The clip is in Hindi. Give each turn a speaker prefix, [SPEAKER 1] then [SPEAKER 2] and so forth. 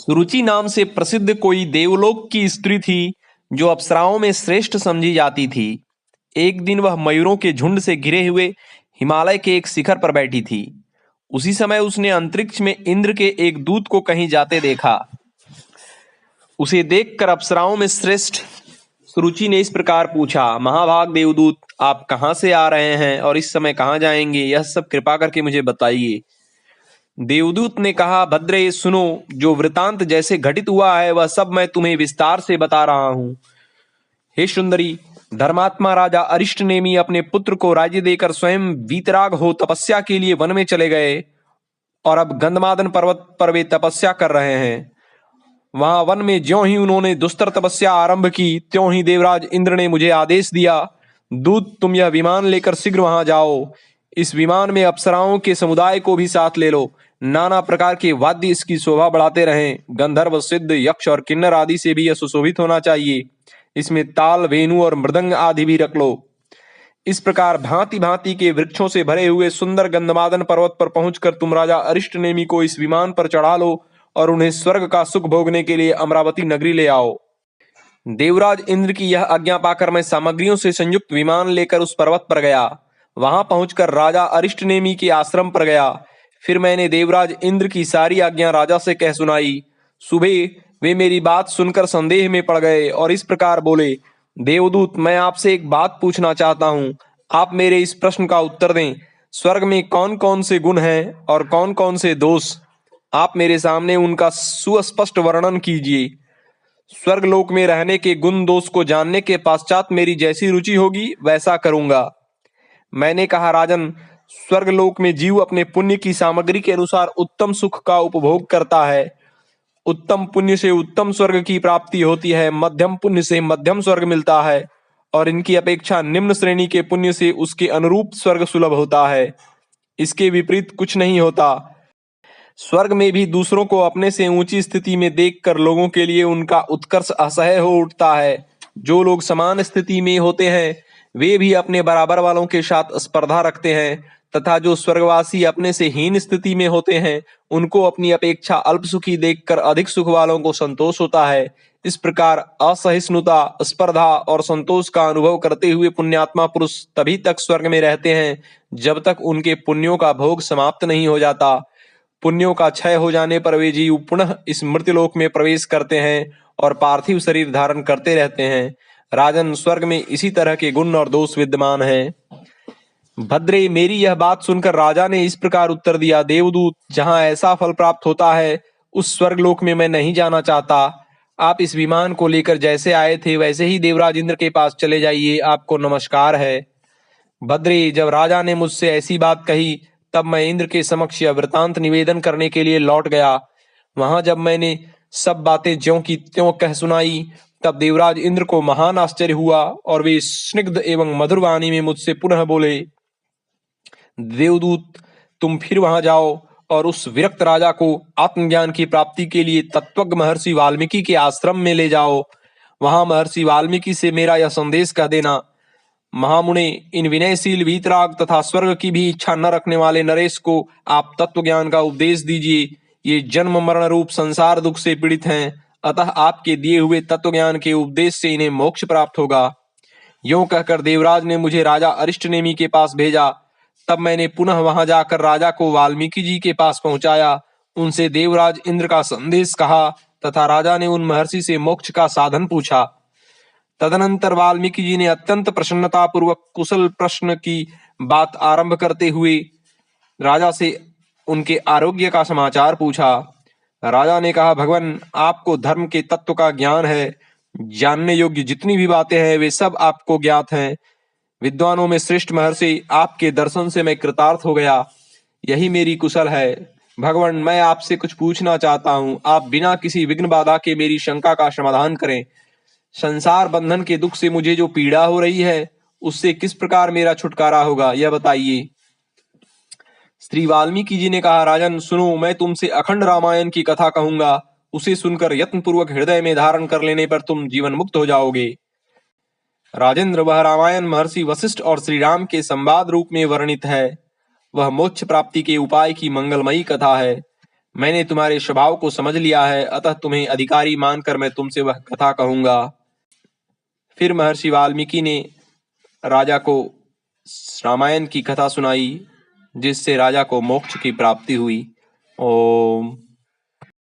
[SPEAKER 1] सुरुचि नाम से प्रसिद्ध कोई देवलोक की स्त्री थी जो अप्सराओं में श्रेष्ठ समझी जाती थी। एक दिन वह मयूरों के झुंड से घिरे हुए हिमालय के एक शिखर पर बैठी थी। उसी समय उसने अंतरिक्ष में इंद्र के एक दूत को कहीं जाते देखा। उसे देखकर अप्सराओं में श्रेष्ठ सुरुचि ने इस प्रकार पूछा, महाभाग देवदूत, आप कहाँ से आ रहे हैं और इस समय कहाँ जाएंगे? यह सब कृपा करके मुझे बताइए। देवदूत ने कहा, भद्रे सुनो, जो वृतांत जैसे घटित हुआ है वह सब मैं तुम्हें विस्तार से बता रहा हूं। हे सुंदरी, धर्मात्मा राजा अरिष्टनेमी अपने पुत्र को राज्य देकर स्वयं वीतराग हो तपस्या के लिए वन में चले गए और अब गंधमादन पर्वत पर वे तपस्या कर रहे हैं। वहां वन में ज्यों ही उन्होंने दुस्तर तपस्या आरंभ की, त्यों ही देवराज इंद्र ने मुझे आदेश दिया, दूत, तुम यह विमान लेकर शीघ्र वहां जाओ। इस विमान में अप्सराओं के समुदाय को भी साथ ले लो। नाना प्रकार के वाद्य इसकी शोभा बढ़ाते रहें। गंधर्व, सिद्ध, यक्ष और किन्नर आदि से भी यह सुशोभित होना चाहिए। इसमें ताल, वेणु और मृदंग आदि भी रख लो। इस प्रकार भांति भांति के वृक्षों से भरे हुए सुंदर गंधमादन पर्वत पर पहुंचकर तुम राजा अरिष्टनेमी को इस विमान पर चढ़ा लो और उन्हें स्वर्ग का सुख भोगने के लिए अमरावती नगरी ले आओ। देवराज इंद्र की यह आज्ञा पाकर मैं सामग्रियों से संयुक्त विमान लेकर उस पर्वत पर गया। वहां पहुंचकर राजा अरिष्टनेमी के आश्रम पर गया। फिर मैंने देवराज इंद्र की सारी आज्ञा राजा से कह सुनाई। सुबह वे मेरी बात सुनकर संदेह में पड़ गए और इस प्रकार बोले, देवदूत, मैं आपसे एक बात पूछना चाहता हूं। आप मेरे इस प्रश्न का उत्तर दें। स्वर्ग में कौन कौन से गुण हैं और कौन कौन से दोष? आप मेरे सामने उनका सुस्पष्ट वर्णन कीजिए। स्वर्गलोक में रहने के गुण दोष को जानने के पश्चात मेरी जैसी रुचि होगी वैसा करूंगा। मैंने कहा, राजन, स्वर्गलोक में जीव अपने पुण्य की सामग्री के अनुसार उत्तम सुख का उपभोग करता है। उत्तम पुण्य से उत्तम स्वर्ग की प्राप्ति होती है, मध्यम पुण्य से मध्यम स्वर्ग मिलता है और इनकी अपेक्षा निम्न श्रेणी के पुण्य से उसके अनुरूप स्वर्ग सुलभ होता है। इसके विपरीत कुछ नहीं होता। स्वर्ग में भी दूसरों को अपने से ऊंची स्थिति में देखकर लोगों के लिए उनका उत्कर्ष असह्य हो उठता है। जो लोग समान स्थिति में होते हैं वे भी अपने बराबर वालों के साथ स्पर्धा रखते हैं तथा जो स्वर्गवासी अपने से हीन स्थिति में होते हैं उनको अपनी अपेक्षा अल्प सुखी देखकर अधिक सुख वालों को संतोष होता है। इस प्रकार असहिष्णुता, स्पर्धा और संतोष का अनुभव करते हुए पुण्यात्मा पुरुष तभी तक स्वर्ग में रहते हैं जब तक उनके पुण्यों का भोग समाप्त नहीं हो जाता। पुण्यों का क्षय हो जाने पर वे जीव पुनः इस मृत्युलोक में प्रवेश करते हैं और पार्थिव शरीर धारण करते रहते हैं। राजन, स्वर्ग में इसी तरह के गुण और दोष विद्यमान हैं। भद्रे, मेरी यह बात सुनकर राजा ने इस प्रकार उत्तर दिया, देवदूत, जहां ऐसा फल प्राप्त होता है उस स्वर्गलोक में मैं नहीं जाना चाहता। आप इस विमान को लेकर जैसे आए थे वैसे ही देवराज इंद्र के पास चले जाइए। आपको नमस्कार है। भद्रे, जब राजा ने मुझसे ऐसी बात कही तब मैं इंद्र के समक्ष यह वृतांत निवेदन करने के लिए लौट गया। वहां जब मैंने सब बातें ज्यों की त्यों कह सुनाई तब देवराज इंद्र को महान आश्चर्य हुआ और वे स्निग्ध एवं मधुर वाणी में मुझसे पुनः बोले, देवदूत, तुम फिर वहां जाओ और उस विरक्त राजा को आत्मज्ञान की प्राप्ति के लिए तत्वज्ञ महर्षि वाल्मीकि के आश्रम में ले जाओ। वहां महर्षि वाल्मीकि से मेरा यह संदेश कह देना, महामुने, इन विनयशील वीतराग तथा स्वर्ग की भी इच्छा न रखने वाले नरेश को आप तत्व ज्ञान का उपदेश दीजिए। ये जन्म मरण रूप संसार दुख से पीड़ित हैं, अतः आपके दिए हुए तत्व ज्ञान के उपदेश से इन्हें मोक्ष प्राप्त होगा। यूं कहकर देवराज ने मुझे राजा अरिष्टनेमी के पास भेजा। तब मैंने पुनः वहां जाकर राजा को वाल्मीकि जी के पास पहुंचाया, उनसे देवराज इंद्र का संदेश कहा तथा राजा ने उन महर्षि से मोक्ष का साधन पूछा। तदनंतर वाल्मीकि जी ने अत्यंत प्रसन्नता पूर्वक कुशल प्रश्न की बात आरंभ करते हुए राजा से उनके आरोग्य का समाचार पूछा। राजा ने कहा, भगवान, आपको धर्म के तत्व का ज्ञान है। जानने योग्य जितनी भी बातें हैं वे सब आपको ज्ञात हैं। विद्वानों में श्रेष्ठ महर्षि, आपके दर्शन से मैं कृतार्थ हो गया। यही मेरी कुशल है। भगवान, मैं आपसे कुछ पूछना चाहता हूँ। आप बिना किसी विघ्न बाधा के मेरी शंका का समाधान करें। संसार बंधन के दुख से मुझे जो पीड़ा हो रही है उससे किस प्रकार मेरा छुटकारा होगा, यह बताइए। श्री वाल्मीकि जी ने कहा, राजन सुनो, मैं तुमसे अखंड रामायण की कथा कहूंगा। उसे सुनकर यत्न पूर्वक हृदय में धारण कर लेने पर तुम जीवन मुक्त हो जाओगे। राजेंद्र, वह रामायण महर्षि वशिष्ठ और श्री राम के संवाद रूप में वर्णित है। वह मोक्ष प्राप्ति के उपाय की मंगलमयी कथा है। मैंने तुम्हारे स्वभाव को समझ लिया है, अतः तुम्हें अधिकारी मानकर मैं तुमसे वह कथा कहूंगा। फिर महर्षि वाल्मीकि ने राजा को रामायण की कथा सुनाई, जिससे राजा को मोक्ष की प्राप्ति हुई। ओम।